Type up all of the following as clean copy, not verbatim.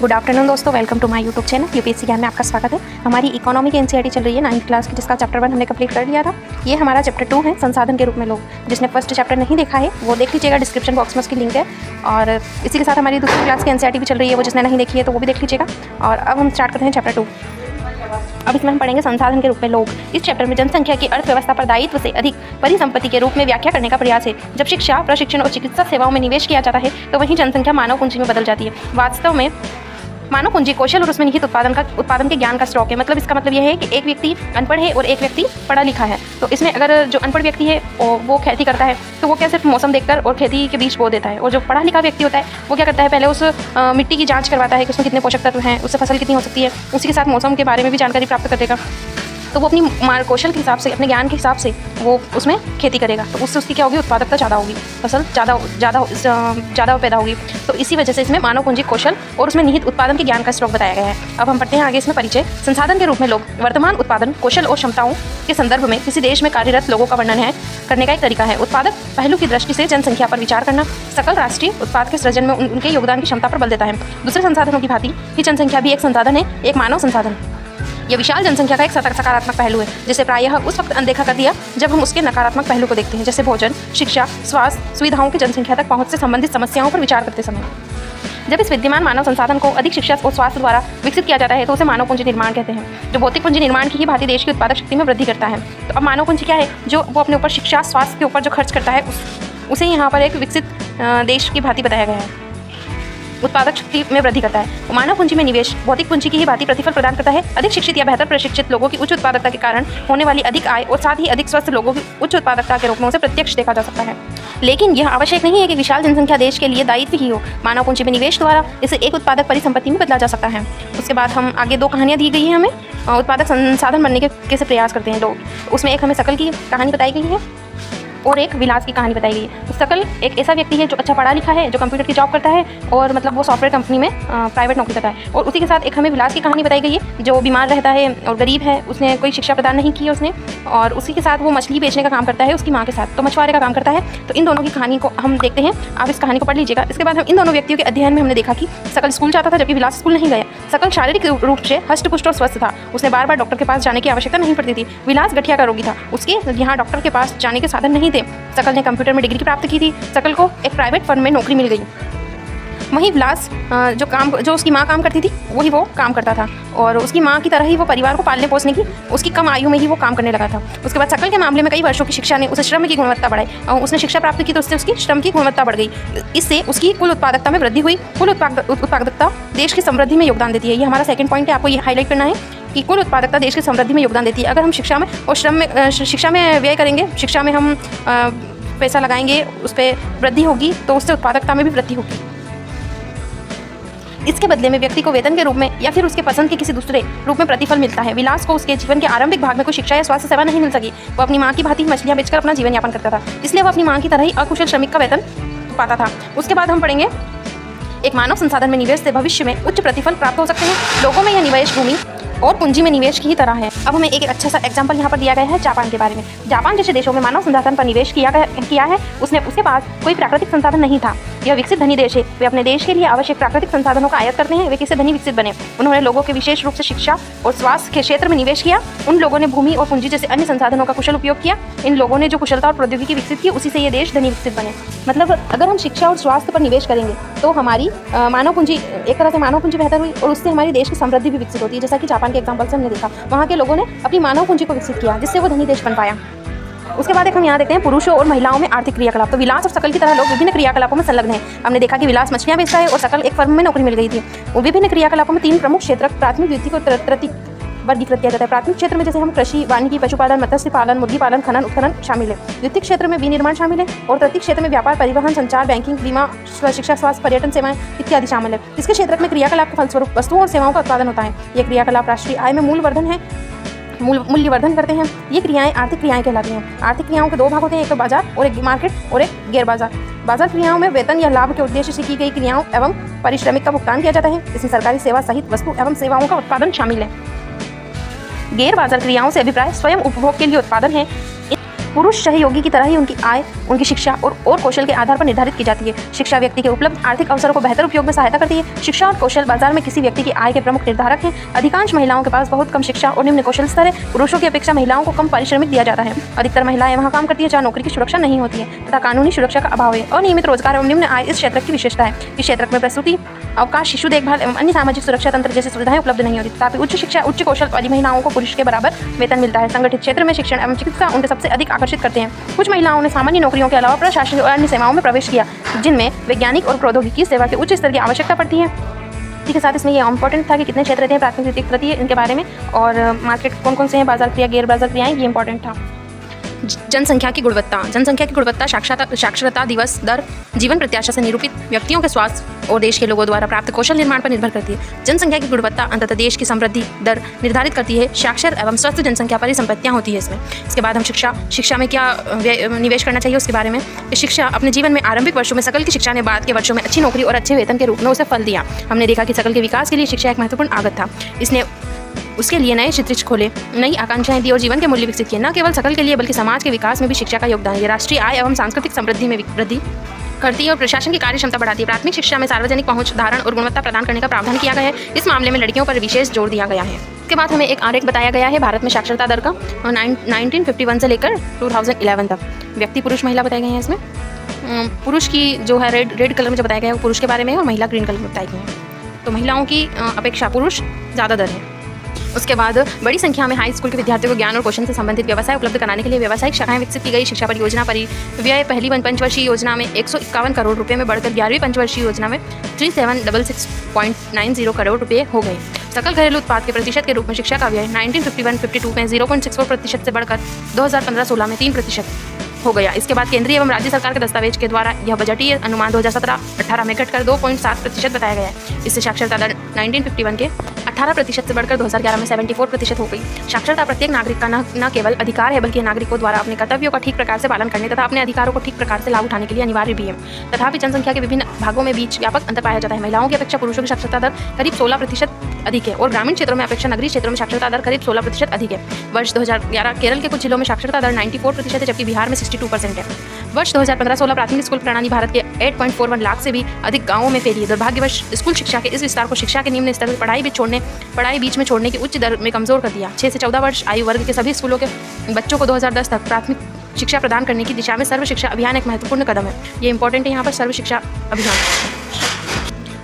Good afternoon दोस्तों, welcome to my YouTube channel UPSC Gyan में आपका स्वागत है। हमारी इकोनॉमी की एनसीईआरटी चल रही है 9th क्लास की, जिसका चैप्टर 1 हमने कंप्लीट कर लिया था। ये हमारा चैप्टर 2 है, संसाधन के रूप में लोग। जिसने फर्स्ट चैप्टर नहीं देखा है वो देख लीजिएगा, डिस्क्रिप्शन बॉक्स में उसकी लिंक है। और इसी के साथ हमारी दूसरी क्लास की एनसीईआरटी भी चल रही है, वो जिसने नहीं देखी है तो वो भी देख लीजिएगा। और अब हम स्टार्ट करते हैं चैप्टर 2। अब इसमें हम पढ़ेंगे संसाधन के रूप में लोग। इस चैप्टर में जनसंख्या की अर्थव्यवस्था पर दायित्व से अधिक परिसंपत्ति के रूप में व्याख्या करने का प्रयास है। जब शिक्षा, प्रशिक्षण और चिकित्सा सेवाओं में निवेश किया जाता है तो वहीं जनसंख्या मानव पूंजी में बदल जाती है। वास्तव में मानव पूंजी कौशल और उसमें निहित उत्पादन के ज्ञान का स्टॉक है। मतलब इसका मतलब यह है कि एक व्यक्ति अनपढ़ है और एक व्यक्ति पढ़ा लिखा है। तो इसमें अगर जो अनपढ़ व्यक्ति है वो खेती करता है तो वो क्या सिर्फ मौसम देखकर और खेती के बीज बो देता है, और जो पढ़ा लिखा व्यक्ति होता है वो क्या करता है, पहले उस मिट्टी की जांच करवाता है कि उसमें कितने पोषक तत्व हैं, उससे फसल कितनी हो सकती है, उसी के साथ मौसम के बारे में भी जानकारी प्राप्त कर देगा। तो वो अपनी कौशल के हिसाब से, अपने ज्ञान के हिसाब से वो उसमें खेती करेगा, तो उससे उसकी क्या होगी, उत्पादकता ज़्यादा होगी, फसल ज़्यादा पैदा होगी। तो इसी वजह से इसमें मानव पूंजी कौशल और उसमें निहित उत्पादन के ज्ञान का स्टॉक बताया गया है। अब हम पढ़ते हैं आगे इसमें परिचय। संसाधन के रूप में लोग वर्तमान उत्पादन कौशल और क्षमताओं के संदर्भ में किसी देश में कार्यरत लोगों का वर्णन करने का एक तरीका है। उत्पादक पहलू की दृष्टि से जनसंख्या पर विचार करना सकल राष्ट्रीय उत्पाद के सृजन में उनके योगदान की क्षमता पर बल देता है। दूसरे संसाधनों की भांति ही जनसंख्या भी एक संसाधन है, एक मानव संसाधन। यह विशाल जनसंख्या का एक सकारात्मक पहलू है, जिसे प्रायः उस वक्त अनदेखा कर दिया जब हम उसके नकारात्मक पहलू को देखते हैं, जैसे भोजन, शिक्षा, स्वास्थ्य सुविधाओं की जनसंख्या तक पहुंच से संबंधित समस्याओं पर विचार करते समय। जब इस विद्यमान मानव संसाधन को अधिक शिक्षा और स्वास्थ्य द्वारा विकसित किया जाता है तो उसे मानव पूंजी निर्माण कहते हैं, जो भौतिक पूंजी निर्माण की ही भांति देश की उत्पादक शक्ति में वृद्धि करता है। तो अब मानव पूंजी क्या है, जो वो अपने ऊपर शिक्षा, स्वास्थ्य के ऊपर जो खर्च करता है उसे यहाँ पर एक विकसित देश की भांति बताया गया है, उत्पादक शक्ति में वृद्धि करता है। मानव पूंजी में निवेश भौतिक पूंजी की ही भांति प्रतिफल प्रदान करता है। अधिक शिक्षित या बेहतर प्रशिक्षित लोगों की उच्च उत्पादकता के कारण होने वाली अधिक आय और साथ ही अधिक स्वस्थ लोगों की उच्च उत्पादकता के रूप में उसे प्रत्यक्ष देखा जा सकता है। लेकिन यह आवश्यक नहीं है कि विशाल जनसंख्या देश के लिए दायित्व ही हो। मानव पूंजी में निवेश द्वारा इसे एक उत्पादक परिसंपत्ति में बदला जा सकता है। उसके बाद हम आगे 2 कहानियाँ दी गई हैं हमें, उत्पादक संसाधन बनने के कैसे प्रयास करते हैं लोग। उसमें एक हमें शकल की कहानी बताई गई है और एक विलास की कहानी बताई गई है। तो शकल एक ऐसा व्यक्ति है जो अच्छा पढ़ा लिखा है, जो कंप्यूटर की जॉब करता है और मतलब वो सॉफ्टवेयर कंपनी में प्राइवेट नौकरी करता है। और उसी के साथ एक हमें विलास की कहानी बताई गई है, जो बीमार रहता है और गरीब है, उसने कोई शिक्षा प्रदान नहीं की है उसने, और उसी के साथ वो मछली बेचने का काम करता है उसकी माँ के साथ, तो मछुआरे का काम करता है। तो इन दोनों की कहानी को हम देखते हैं, आप इस कहानी को पढ़ लीजिएगा। इसके बाद हम इन दोनों व्यक्तियों के अध्ययन में हमने देखा कि शकल स्कूल जाता था जबकि विलास स्कूल नहीं गया। शकल शारीरिक रूप से हष्टपुष्ट और स्वस्थ था, उसने बार बार डॉक्टर के पास जाने की आवश्यकता नहीं पड़ती थी। विलास गठिया का रोगी था, उसके यहाँ डॉक्टर के पास जाने के साधन नहीं थे। शकल ने कंप्यूटर में डिग्री प्राप्त की थी, शकल को एक प्राइवेट फर्म में नौकरी मिल गई। वहीं विलास जो उसकी माँ काम करती थी वही वो काम करता था, और उसकी माँ की तरह ही वो परिवार को पालने पोसने की उसकी कम आयु में ही वो काम करने लगा था। उसके बाद शकल के मामले में कई वर्षों की शिक्षा ने उसे श्रम की गुणवत्ता बढ़ाई, और उसने शिक्षा प्राप्त की तो उससे उसकी श्रम की गुणवत्ता बढ़ गई। इससे उसकी कुल उत्पादकता में वृद्धि हुई। कुल उत्पादकता देश की समृद्धि में योगदान देती है। ये हमारा सेकंड पॉइंट है, आपको ये हाईलाइट करना है कि कुल उत्पादकता देश की समृद्धि में योगदान देती है। अगर हम शिक्षा में और श्रम में शिक्षा में व्यय करेंगे, शिक्षा में हम पैसा लगाएंगे, उस पर वृद्धि होगी तो उससे उत्पादकता में भी वृद्धि होगी। इसके बदले में व्यक्ति को वेतन के रूप में या फिर उसके पसंद के किसी दूसरे रूप में प्रतिफल मिलता है। विलास को उसके जीवन के आरंभिक भाग में कोई शिक्षा या स्वास्थ्य सेवा नहीं मिल सकी। वो अपनी माँ की भांति मछलियाँ बेचकर अपना जीवन यापन करता था, इसलिए वो अपनी माँ की तरह ही अकुशल श्रमिक का वेतन पाता था। उसके बाद हम पढ़ेंगे एक मानव संसाधन में निवेश से भविष्य में उच्च प्रतिफल प्राप्त हो सकते हैं। लोगों में यह निवेश भूमि और पूंजी में निवेश की ही तरह है। अब हमें एक अच्छा सा एग्जांपल यहाँ पर दिया गया है जापान के बारे में। जापान जैसे देशों में मानव संसाधन पर निवेश किया है। उसके पास कोई प्राकृतिक संसाधन नहीं था। यह विकसित धनी देश है, वे अपने देश के लिए आवश्यक प्राकृतिक संसाधनों का आयात करते हैं। वे किसी धनी विकसित बने। उन्होंने लोगों के विशेष रूप से शिक्षा और स्वास्थ्य के क्षेत्र में निवेश किया। उन लोगों ने भूमि और पूंजी जैसे अन्य संसाधनों का कुशल उपयोग किया। इन लोगों ने जो कुशलता और प्रौद्योगिकी विकसित की, उसी से ये देश धनी विकसित बने। मतलब अगर हम शिक्षा और स्वास्थ्य पर निवेश करेंगे तो हमारी मानव पूंजी, एक तरह से मानव पूंजी बेहतर हुई और उससे हमारी देश की समृद्धि भी विकसित होती है। जैसा कि जापान के एग्जाम्पल से हमने देखा, वहाँ के लोगों ने अपनी मानव पूंजी को विकसित किया, जिससे वो धनी देश बन पाया। उसके बाद एक हम यहाँ देखते हैं पुरुषों और महिलाओं में आर्थिक क्रियाकलाप। तो विलास और शकल की तरह लोग विभिन्न क्रियाकलापों में संलग्न हैं। हमने देखा कि विलास मछलियाँ बेचता है और शकल एक फर्म में नौकरी मिल गई थी। वो विभिन्न क्रियाकलापों में 3 प्रमुख क्षेत्र प्राथमिक, द्वितीयक और तृतीयक वर्गीकृत किया जाता है। प्राथमिक क्षेत्र में जैसे हम कृषि, वानिकी, पशुपालन, मत्स्य पालन, मुर्गी पालन, खनन, उत्खनन शामिल है। द्वितीयक क्षेत्र में विनिर्माण शामिल है, और तृतीयक क्षेत्र में व्यापार, परिवहन, संचार, बैंकिंग, बीमा, शिक्षा, स्वास्थ्य, पर्यटन सेवाएं इत्यादि शामिल है। इसके क्षेत्र में क्रियाकलाप के फलस्वरूप वस्तुओं और सेवाओं का उत्पादन होता है। ये क्रियाकलाप राष्ट्रीय आय में मूल्यवर्धन करते हैं। ये क्रियाएं आर्थिक क्रियाएं कहलाती हैं। आर्थिक क्रियाओं के 2 भाग होते हैं, एक तो बाजार और एक मार्केट और एक गैर बाजार। बाजार क्रियाओं में वेतन या लाभ के उद्देश्य से की गई क्रियाओं एवं पारिश्रमिक का भुगतान किया जाता है। इसमें सरकारी सेवा सहित वस्तु एवं सेवाओं का उत्पादन शामिल है। गैर बाजार क्रियाओं से अभिप्राय स्वयं उपभोग के लिए उत्पादन है। पुरुष सहयोगी की तरह ही उनकी आय, उनकी शिक्षा और कौशल के आधार पर निर्धारित की जाती है। शिक्षा व्यक्ति के उपलब्ध आर्थिक अवसरों को बेहतर उपयोग में सहायता करती है। शिक्षा और कौशल बाजार में किसी व्यक्ति की आय के प्रमुख निर्धारक हैं। अधिकांश महिलाओं के पास बहुत कम शिक्षा और निम्न कौशल स्तर है। पुरुषों की अपेक्षा महिलाओं को कम पारिश्रमिक दिया जाता है। अधिकतर महिलाएं वहां काम करती हैं जहां नौकरी की सुरक्षा नहीं होती है तथा कानूनी सुरक्षा का अभाव है। अनियमित रोजगार एवं निम्न आय इस क्षेत्र की विशेषता है। इस क्षेत्र में प्रसूति, अवकाश, शिशु देखभाल एवं अन्य सामाजिक सुरक्षा तंत्र जैसी सुविधाएं उपलब्ध नहीं होती। तथापि उच्च शिक्षा, उच्च कौशल वाली महिलाओं को पुरुष के बराबर वेतन मिलता है। संगठित क्षेत्र में शिक्षण एवं चिकित्सा उनके सबसे अधिक आकर्षित करते हैं। कुछ महिलाओं ने सामान्य नौकरियों के अलावा प्रशासनिक और अन्य सेवाओं में प्रवेश किया जिनमें वैज्ञानिक और प्रौद्योगिकी सेवा के उच्च स्तर की आवश्यकता पड़ती है। इसी के साथ इसमें ये इंपॉर्टेंट था कि कितने क्षेत्र रहते हैं, प्राथमिक, द्वितीयक, तृतीय, इनके बारे में, और मार्केट कौन कौन से हैं, बाजार क्रिया, गैर बाजार क्रियाएं, ये इंपॉर्टेंट था। जनसंख्या की गुणवत्ता। जनसंख्या की गुणवत्ता साक्षरता दिवस दर, जीवन प्रत्याशा से निरूपित व्यक्तियों के स्वास्थ्य और देश के लोगों द्वारा प्राप्त कौशल निर्माण पर निर्भर करती है। जनसंख्या की गुणवत्ता अंततः देश की समृद्धि दर निर्धारित करती है। साक्षर एवं स्वस्थ जनसंख्या पर ही संपत्तियाँ होती है इसमें। इसके बाद हम शिक्षा में क्या निवेश करना चाहिए उसके बारे में। शिक्षा अपने जीवन में आरंभिक वर्षों में सकल की शिक्षा ने बाद के वर्षों में अच्छी नौकरी और अच्छे वेतन के रूप में उसे फल दिया। हमने देखा कि सकल के विकास के लिए शिक्षा एक महत्वपूर्ण आगत था। इसने उसके लिए नए क्षेत्र खोले, नई आकांक्षाएं दी और जीवन के मूल्य विकसित किए। न केवल सकल के लिए बल्कि समाज के विकास में भी शिक्षा का योगदान है। राष्ट्रीय आय एवं सांस्कृतिक समृद्धि में वृद्धि करती है और प्रशासन की कार्य क्षमता बढ़ाती है। प्राथमिक शिक्षा में सार्वजनिक पहुंच, धारण और गुणवत्ता प्रदान करने का प्रावधान किया गया है। इस मामले में लड़कियों पर विशेष जोर दिया गया है। इसके बाद हमें एक आरेख बताया गया है भारत में साक्षरता दर का 1951 से लेकर 2011 तक। व्यक्ति, पुरुष, महिला बताए गए हैं इसमें। पुरुष की जो है रेड कलर में जो बताया गया है वो पुरुष के बारे में है और महिला ग्रीन कलर में बताई गई है। तो महिलाओं की अपेक्षा पुरुष ज़्यादा दर है। उसके बाद बड़ी संख्या में हाई स्कूल के विद्यार्थियों को ज्ञान और कौशल से संबंधित व्यवसाय उपलब्ध कराने के लिए व्यावसायिक शाखाएं विकसित की गई। शिक्षा परियोजना परिव्यय पहली पंचवर्षीय योजना में 151 करोड़ रुपए में बढ़कर 11वीं पंचवर्षीय योजना में 3766.90 करोड़ रुपए हो गए। सकल घरेलू उत्पाद के प्रतिशत के रूप में शिक्षा का व्यय 1951-52 में 0.64% से बढ़कर 2015-16 में 3% हो गया। इसके बाद केंद्रीय एवं राज्य सरकार के दस्तावेज के द्वारा यह बजटीय अनुमान 2017-18 में घटकर 2.7% बताया गया है। इससे साक्षरता दर 1951 के 18% से बढ़कर 2011 में 74% हो गई। साक्षरता प्रत्येक नागरिक का न केवल अधिकार है बल्कि नागरिकों द्वारा अपने कर्तव्यों का ठीक प्रकार से पालन करने तथा अपने अधिकारों को ठीक प्रकार से लाभ उठाने के लिए अनिवार्य भी है। तथापि जनसंख्या के विभिन्न भागों में बीच व्यापक अंतर पाया जाता है। महिलाओं की अपेक्षा पुरुषों की साक्षरता दर करीब 16% अधिक है और ग्रामीण क्षेत्रों में अपेक्षा नगरीय क्षेत्रों में साक्षरता दर करीब 16% अधिक है। वर्ष 2011 केरल के कुछ जिलों में साक्षरता दर 94% है जबकि बिहार में 62% है। वर्ष 2015-16 प्राथमिक स्कूल प्रणाली भारत के 8.41 लाख से भी अधिक गांवों में फैली है। दुर्भाग्यवश स्कूल शिक्षा के इस विस्तार को शिक्षा के निम्न स्तर पर पढ़ाई बीच में छोड़ने की उच्च दर में कमजोर कर दिया। 6 से 14 वर्ष आयु वर्ग के सभी स्कूलों के बच्चों को 2010 तक प्राथमिक शिक्षा प्रदान करने की दिशा में सर्व शिक्षा अभियान एक महत्वपूर्ण कदम है। ये इंपॉर्टेंट है यहाँ पर, सर्व शिक्षा अभियान।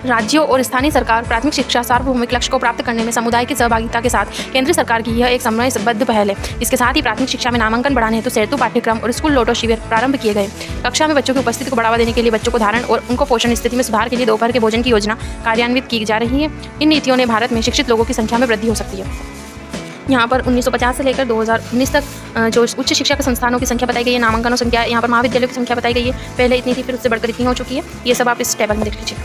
राज्यों और स्थानीय सरकार प्राथमिक शिक्षा सार्वभौमिक लक्ष्य को प्राप्त करने में समुदाय की सहभागिता के साथ केंद्र सरकार की यह एक समन्वयबद्ध पहल है। इसके साथ ही प्राथमिक शिक्षा में नामांकन बढ़ाने हेतु सेतु पाठ्यक्रम और स्कूल लोटो शिविर प्रारंभ किए गए। कक्षा में बच्चों की उपस्थिति को बढ़ावा देने के लिए बच्चों को धारण और उनको पोषण स्थिति में सुधार के लिए दोपहर के भोजन की योजना कार्यान्वित की जा रही है। इन नीतियों ने भारत में शिक्षित लोगों की संख्या में वृद्धि हो सकती है। यहाँ पर 1950 से लेकर 2019 तक जो उच्च शिक्षा के संस्थानों की संख्या बताई गई है, नामांकनों संख्या, यहाँ पर महाविद्यालयों की संख्या बताई गई है। पहले इतनी थी, फिर उससे बढ़कर इतनी हो चुकी है। ये सब आप इस टेबल में देख लीजिए।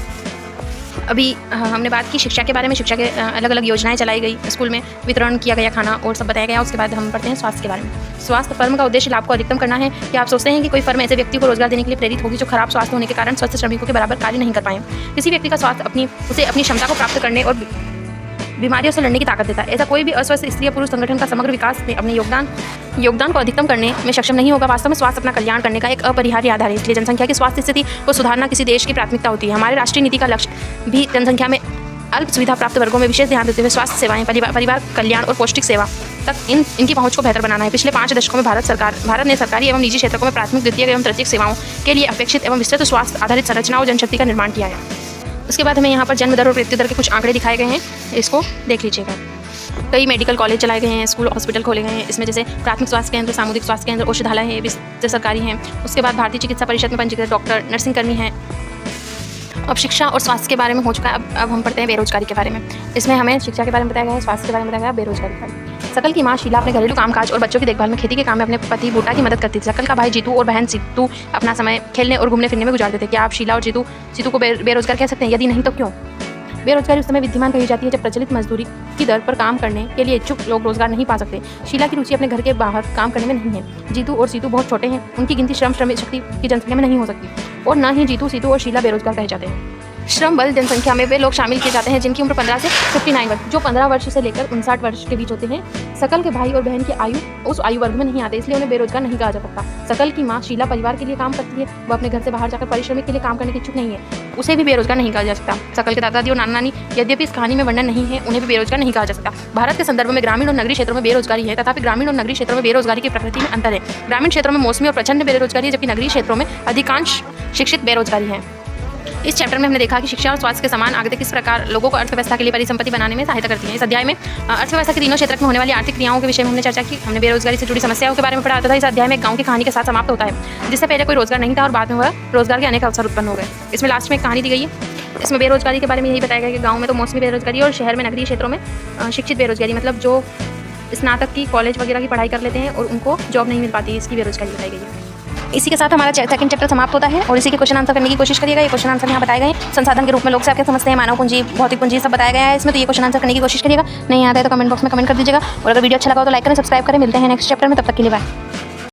अभी हमने बात की शिक्षा के बारे में। शिक्षा के अलग अलग योजनाएं चलाई गई, स्कूल में वितरण किया गया खाना और सब बताया गया। उसके बाद हम पढ़ते हैं स्वास्थ्य के बारे में। स्वास्थ्य फर्म का उद्देश्य लाभ को अधिकतम करना है। क्या आप सोचते हैं कि कोई फर्म ऐसे व्यक्ति को रोजगार देने के लिए प्रेरित होगी जो खराब स्वास्थ्य होने के कारण स्वस्थ श्रमिकों के बराबर कार्य नहीं कर पाए? किसी व्यक्ति का स्वास्थ्य उसे अपनी क्षमता को प्राप्त करने और बीमारियों से लड़ने की ताकत देता है। ऐसा कोई भी अस्वस्थ स्त्री या पुरुष संगठन का समग्र विकास में अपने योगदान को अधिकतम करने में सक्षम नहीं होगा। वास्तव में स्वास्थ्य अपना कल्याण करने का एक अपरिहार्य आधार है। इसलिए जनसंख्या की स्वास्थ्य स्थिति को सुधारना किसी देश की प्राथमिकता होती है। हमारे राष्ट्रीय नीति का लक्ष्य भी जनसंख्या में अल्प सुविधा प्राप्त वर्गों में विशेष ध्यान देते हुए स्वास्थ्य सेवाएं, परिवार कल्याण और पौष्टिक सेवा तक इनकी पहुंच को बेहतर बनाना है। पिछले 5 दशकों में भारत ने सरकारी एवं निजी क्षेत्रों में प्राथमिक, द्वितीयक एवं तृतीयक सेवाओं के लिए अपेक्षित एवं विस्तृत स्वास्थ्य आधारित संरचना और जनशक्ति का निर्माण किया है। उसके बाद हमें यहाँ पर जन्म दर और मृत्यु दर के कुछ आंकड़े दिखाए गए हैं, इसको देख लीजिएगा। कई मेडिकल कॉलेज चलाए गए हैं, स्कूल, हॉस्पिटल खोले गए हैं। इसमें जैसे प्राथमिक स्वास्थ्य केंद्र, सामुदायिक स्वास्थ्य केंद्र, औषधालय है, जो सरकारी हैं। उसके बाद भारतीय चिकित्सा परिषद में पंजीकृत डॉक्टर, नर्सिंग कर्मी हैं। अब शिक्षा और स्वास्थ्य के बारे में हो चुका है। अब हम पढ़ते हैं बेरोजगारी के बारे में। इसमें हमें शिक्षा के बारे में बताया गया है, स्वास्थ्य के बारे में बताया गया, बेरोजगारी के बारे में। सकल की माँ शीला अपने घरेलू कामकाज और बच्चों की देखभाल में खेती के काम में अपने पति बूटा की मदद करती थी। सकल का भाई जीतू और बहन सीतू अपना समय खेलने और घूमने फिरने में गुजारते थे। क्या आप शीला और जीतू को बेरोजगार कह सकते हैं? यदि नहीं तो क्यों? बेरोजगारी उस समय विद्यमान कही जाती है जब प्रचलित मजदूरी की दर पर काम करने के लिए इच्छुक लोग रोजगार नहीं पा सकते। शीला की रुचि अपने घर के बाहर काम करने में नहीं है। जीतू और सीतू बहुत छोटे हैं, उनकी गिनती श्रम शक्ति की जनसंख्या में नहीं हो सकती और न ही जीतू, सीतू और शीला बेरोजगार कहे जाते हैं। श्रम बल जनसंख्या में वे लोग शामिल किए जाते हैं जिनकी उम्र 15 से 59 वर्ष, जो 15 वर्ष से लेकर 59 वर्ष के बीच होते हैं। सकल के भाई और बहन की आयु उस आयु वर्ग में नहीं आते, इसलिए उन्हें बेरोजगार नहीं कहा जा सकता। सकल की माँ शीला परिवार के लिए काम करती है, वह अपने घर से बाहर जाकर पारिश्रमिक के लिए काम करने की इच्छुक नहीं है, उसे भी बेरोजगार नहीं कहा जा सकता। सकल के दादा दादी और नाना नानी यद्यपि इस कहानी में वर्णन नहीं है, उन्हें भी बेरोजगार नहीं कहा जा सकता। भारत के संदर्भ में ग्रामीण और नगरीय क्षेत्रों में बेरोजगारी है, तथापि ग्रामीण और नगरीय क्षेत्रों में बेरोजगारी की प्रकृति में अंतर है। ग्रामीण क्षेत्रों में मौसमी और प्रचंड बेरोजगारी है, जबकि नगरीय क्षेत्रों में अधिकांश शिक्षित बेरोजगारी है। इस चैप्टर में हमने देखा कि शिक्षा और स्वास्थ्य के समान आगते किस प्रकार लोगों को अर्थव्यवस्था के लिए परिसंपत्ति बनाने में सहायता करती है। इस अध्याय में अर्थव्यवस्था के तीनों क्षेत्र में होने वाली आर्थिक क्रियाओं के विषय में हमने चर्चा की। हमने बेरोजगारी से जुड़ी समस्याओं के बारे में पढ़ा था। इस अध्याय में गांव की कहानी के साथ समाप्त होता है, जिससे पहले कोई रोजगार नहीं था और बाद में वह रोजगार के अनेक अवसर उत्पन्न हो गए। इसमें लास्ट में एक कहानी दी गई है। इसमें बेरोजगारी के बारे में यही बताया गया कि गाँव में तो मौसमी बेरोजगारी और शहर में नगरीय क्षेत्रों में शिक्षित बेरोजगारी, मतलब जो स्नातक की कॉलेज वगैरह की पढ़ाई कर लेते हैं और उनको जॉब नहीं मिल पाती, इसकी बेरोजगारी बताई गई है। इसी के साथ हमारा सेकंड चैप्टर समाप्त होता है और इसी के क्वेश्चन आंसर करने की कोशिश करिएगा। ये क्वेश्चन आंसर यहाँ बताए गए हैं। संसाधन के रूप में लोग से आप क्या समझते हैं, मानव पूंजी, भौतिक पूंजी सब बताया गया है इसमें, तो ये क्वेश्चन आंसर करने की कोशिश करिएगा। नहीं आता है तो कमेंट बॉक्स में कमेंट कर दीजिएगा और अगर वीडियो अच्छा लगा हो तो लाइक करें, सब्सक्राइब करें। मिलते हैं नेक्स्ट चैप्टर में, तब तक के लिए बाय।